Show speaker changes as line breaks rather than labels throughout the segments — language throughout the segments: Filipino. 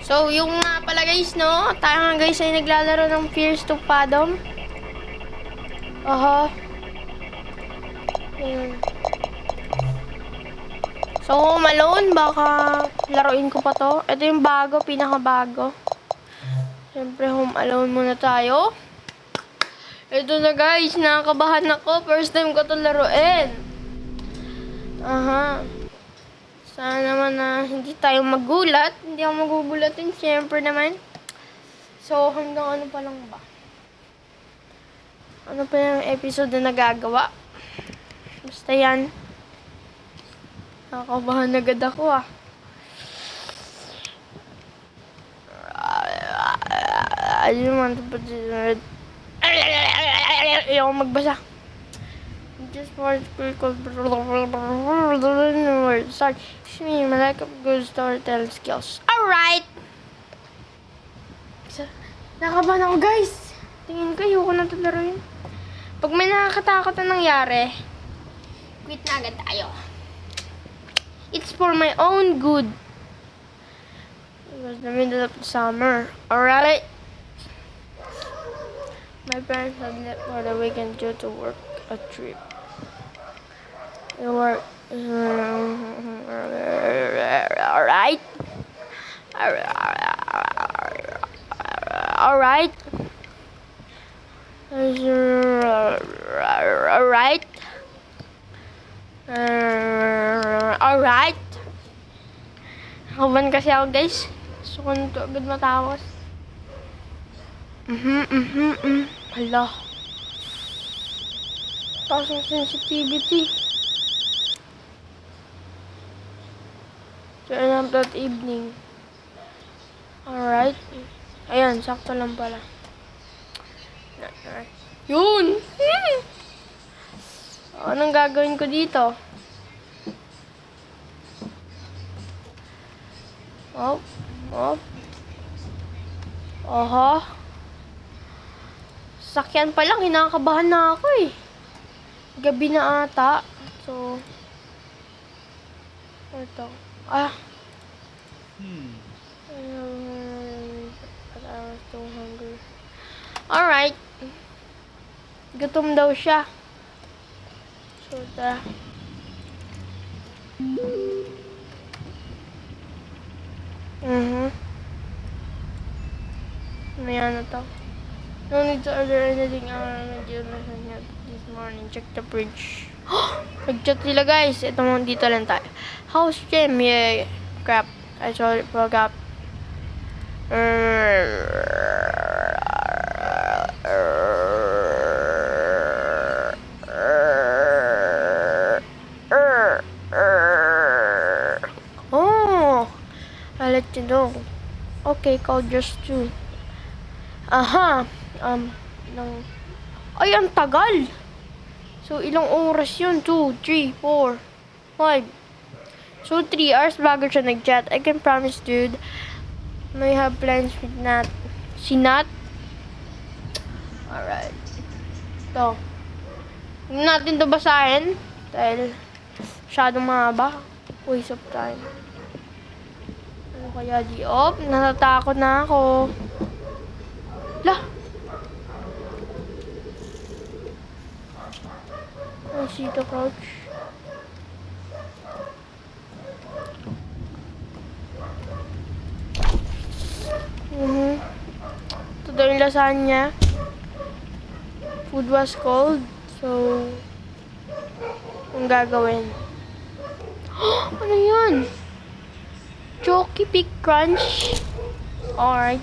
So, yung nga pala guys, no? Tayo nga guys ay naglalaro ng Fears to Fathom. Aha. Ayan. So, Home Alone, baka laruin ko pa to. Ito yung bago, pinakabago. Siyempre, Home Alone muna tayo. Ito na guys, nakakabahan ako. First time ko to laruin. Aha. Sana naman na hindi tayo magulat. Hindi ako magugulatin, siyempre naman. So, hanggang ano pa lang ba? Ano pa yung episode na nagagawa? Basta yan. Nakakabahan agad ako ah. I don't want to put it. Ayaw magbasa. Just for quick start. Me, my lack of good storytelling skills. Alright! Nakabahan ako guys. Tingin ko, ayoko na ito laruin. Pag may nakakatakot na nangyari, quit na agad tayo. It's for my own good. It was the middle of the summer. Alright? My parents had left for the weekend due to work a trip. Alright? Alright? Alright? Alright? Nakaban kasi ako guys. Gusto ko nito agad matapos. Hala. Taas ng sensitivity. Turn up that evening. Alright. Ayan, sakto lang pala. Yun! Anong gagawin ko dito? Oh. Oho. Sakyan pa lang, hinakabahan na ako eh. Gabi na ata. So, ito. Ah. I was so hungry. Alright. Gutom daw siya. So, Ayan na to. No need to order anything this morning. Check the fridge. Nag-chat sila guys. Ito mo, dito lang tayo. How's Jim? Yeah. Crap. I totally forgot. Oh, I'll let you know. Okay, call just two. Aha. Ay, ang tagal. So, ilang oras yun? 2, 3, 4, 5. So, 3 hours bago siya nag-chat. I can promise, dude. May have plans with Nat. Si Nat? Alright. Ito. Huwag natin ito basahin. Dahil masyadong mahaba. Waste of time. Ano kaya di? Oh, natatakot na ako. Lah! I see the couch. Ito daw yung lasagna. Food was cold. So, ang gagawin. Ano yun? Choky Peak Crunch. Alright.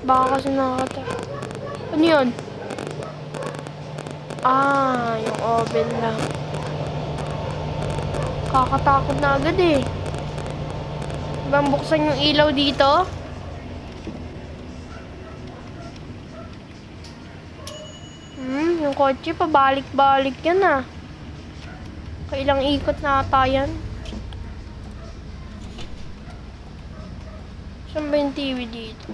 Baka kasi nakakata. Ano yun? Ah, yung oven lang. Kakatakot na agad eh. Bang buksan yung ilaw dito? Yung kotse pabalik-balik yan ah. Kailang ikot na ata yan. Saan ba yung TV dito?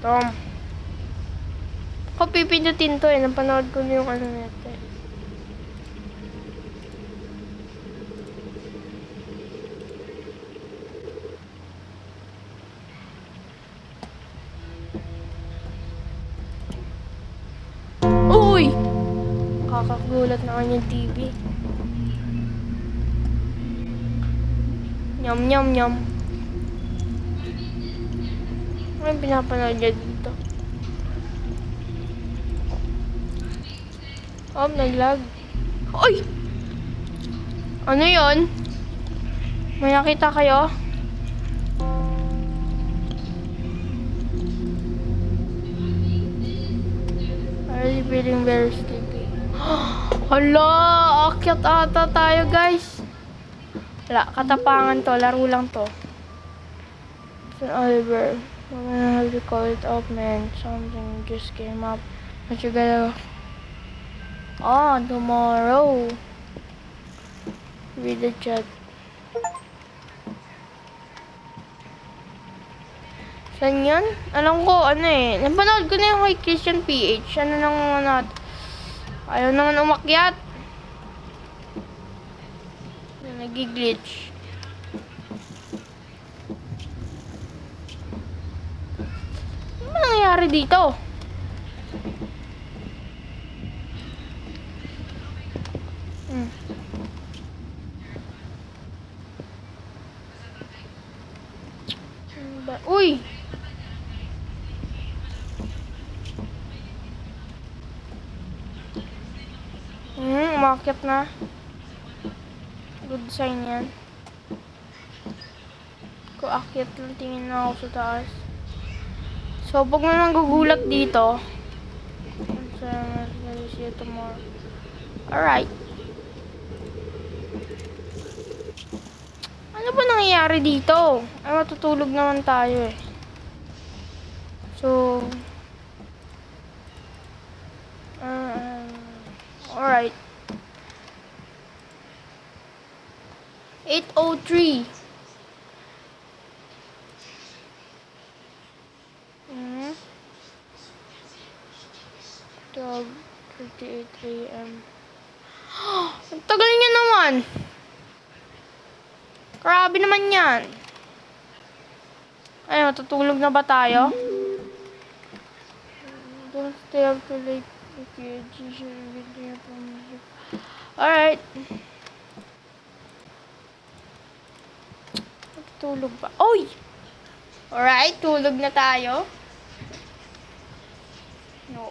Tom. Ako pipindutin to eh. Napanood ko na yung ano nito eh. Uy! Kakagulat na kanyang TV. Nyam, nyam, nyam. Ano yung pinapanood niya dito? Oh, naglag. Uy! Ano yon? May nakita kayo? Already feeling very sleepy. Hala! Akyat ata tayo, guys. Wala, katapangan to. Laro lang to. So, Oliver. I'm gonna have to call it off, man. Something just came up. What you gotta... Oh, tomorrow. Read the chat. Saan yan? Alam ko, ano eh. Napanood ko na yung kay Christian PH. Ano nang ano. Ayaw naman umakyat. Nag-glitch. Ano ba nangyari dito? Uy! Umakyat na. Good sign yan. Kung akyat lang, tingin na ako sa taas. So, pag may nanggugulat dito, see you tomorrow. Alright. Ano ba nangyayari dito? Ay, matutulog naman tayo eh. So, alright. 8:03. 12:38 a.m. Ang tagal niya naman. Grabe naman yan. Ay, matutulog na ba tayo? Don't stay up too late. Okay, alright. Matutulog ba? Oy! Alright, tulog na tayo. No,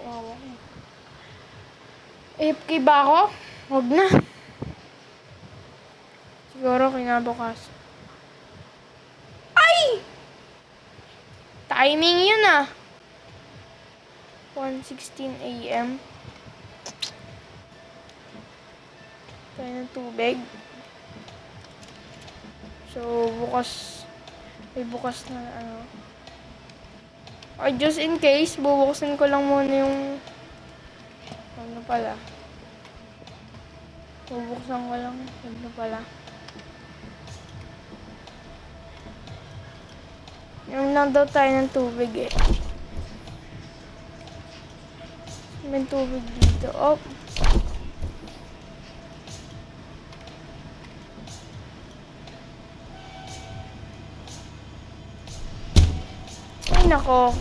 AFK ba ako? Huwag na. Siguro kinabukas. Ay! Timing yun ah. 1:16 a.m. Tayo ng tubig. So, bukas. May bukas na ano. Or just in case, bubuksan ko lang muna yung ano pala. Bubuksan ko lang. Ano pala. Yung lang daw tayo ng tubig eh. May tubig dito. Oh. Ay nako.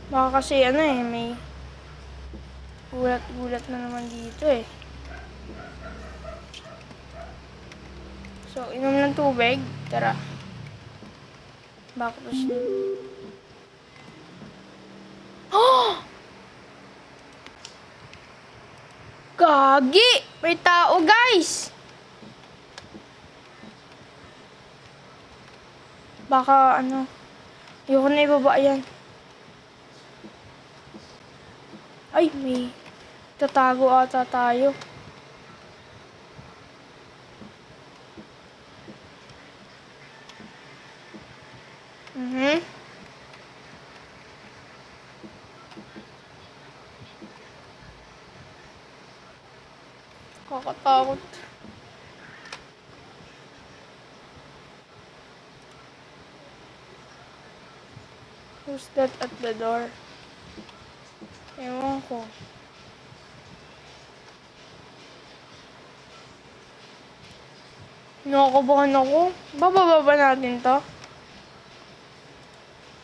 Baka kasi ano eh, may gulat-gulat na naman dito eh. So, inom ng tubig. Tara. Back to sleep. Oh! Gagi! May tao, guys! Baka ano, ayoko na ibaba yan. Ay, may tatago ata tayo. Mhm. Kakatakot. Who's that at the door? Ewan ko. Nakakabahan ako. Bababa natin to.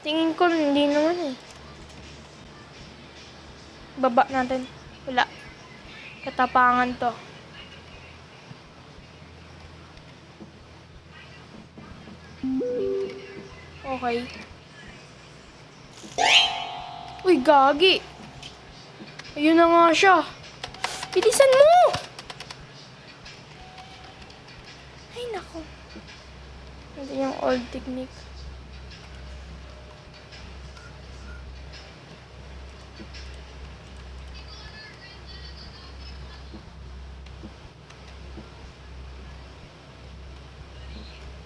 Tingin ko hindi naman eh. Baba natin. Wala. Katapangan to. Okay. Uy, gagi. Ayun na nga siya. Bilisan mo! Ay, nako. Ito yung old technique.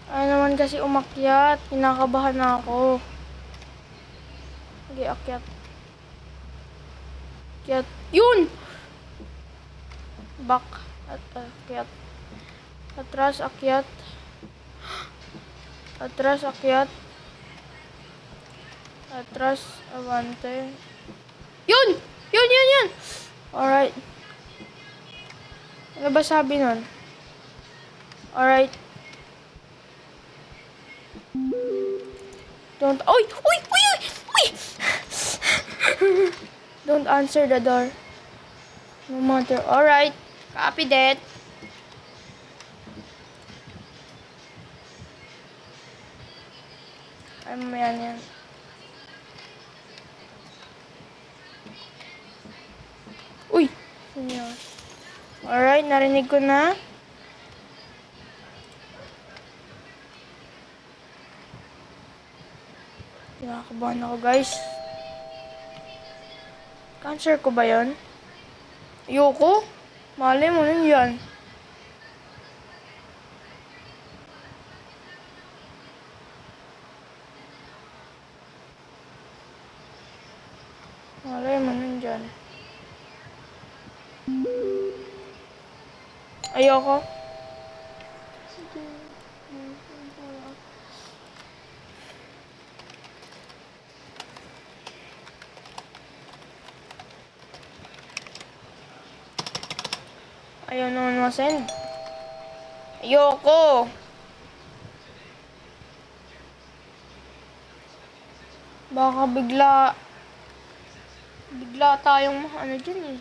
Ay naman kasi umakyat. Kinakabahan na ako. Sige, akyat. Akyat. Yun! Back. At akyat. Atras, akyat. Atras, akyat. Atras, abante. Yun! Yun, yun, yun! Alright. Ano ba sabi nun? Alright. Don't... Uy! Uy! Uy! Uy! Uy! Don't answer the door. No matter. Alright. Copy that. Ay, mamaya na yan. Uy! Sino yun? Alright, narinig ko na. Kinakabahan ako, guys. Cancer ko ba yun? Ayoko. Malay mo nun yan. Malay mo nun dyan. Ayoko. Ayaw naman masend. Ayoko. Baka bigla tayong ano dyan eh.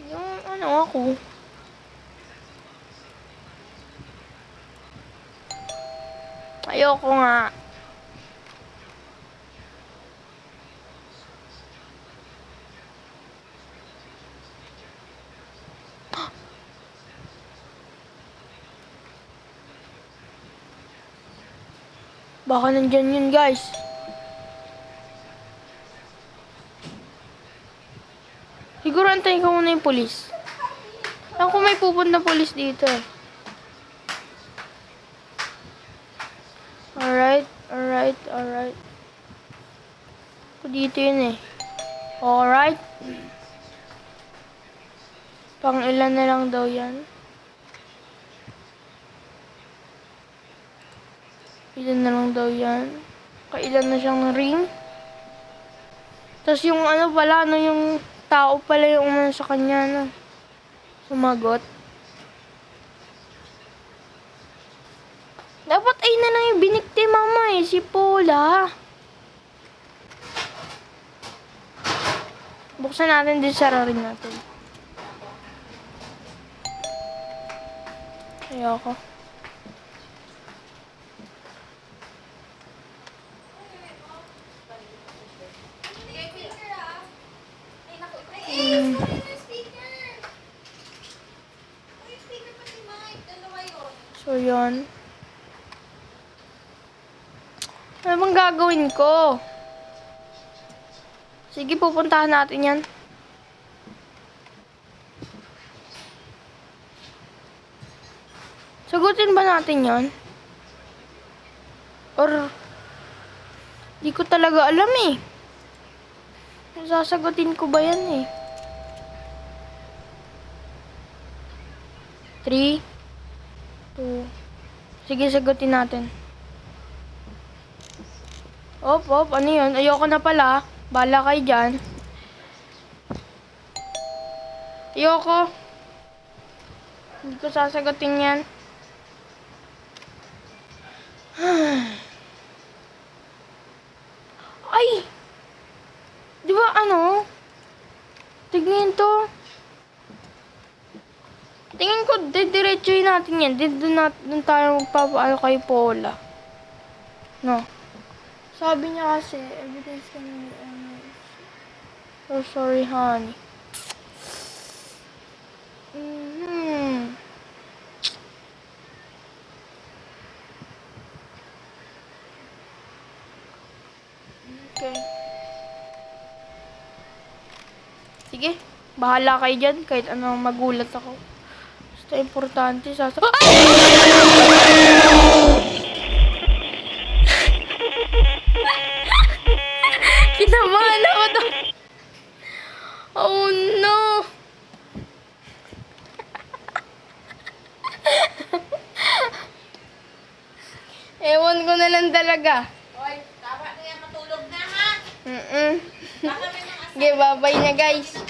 Yung ano ako. Ayoko nga. Baka nandyan yun, guys. Siguro antayin ko muna yung pulis. Alam ko may pupunta pulis dito eh. Alright, alright, alright. Dito yun eh. Alright. Pang ilan na lang daw yan. Ilan na lang daw yan. Kailan na siyang ring. Tapos yung ano pala, ano yung tao pala yung umano sa kanya na sumagot. Dapat ay na lang yung binikti mama eh, si Paula. Buksan natin din, sararin natin. Ayoko. So, yun. Ano bang gagawin ko? Sige, pupuntahan natin yan. Sagutin ba natin yon? Or, di ko talaga alam eh. Sasagutin ko ba yan eh? 3, 2, sige, sagutin natin. Op, ano yun? Ayoko na pala. Bala kayo dyan. Ayoko. Hindi ko sasagutin yan. Ay! Di ba ano? Tignan to. Tingin ko, didiretsuhin natin yan. Doon tayo magpapaano kay Paula. No. Sabi niya kasi, evidence ka na oh, sorry, honey. Okay. Sige, bahala kayo dyan. Kahit anong magulat ako. Basta importante, Kinabahan ako to. Oh no! Ewan ko na lang talaga.
Hoy, tama na yan, matulog na ha.
Mm-mm.
Baka may mga
Okay, bye-bye na guys.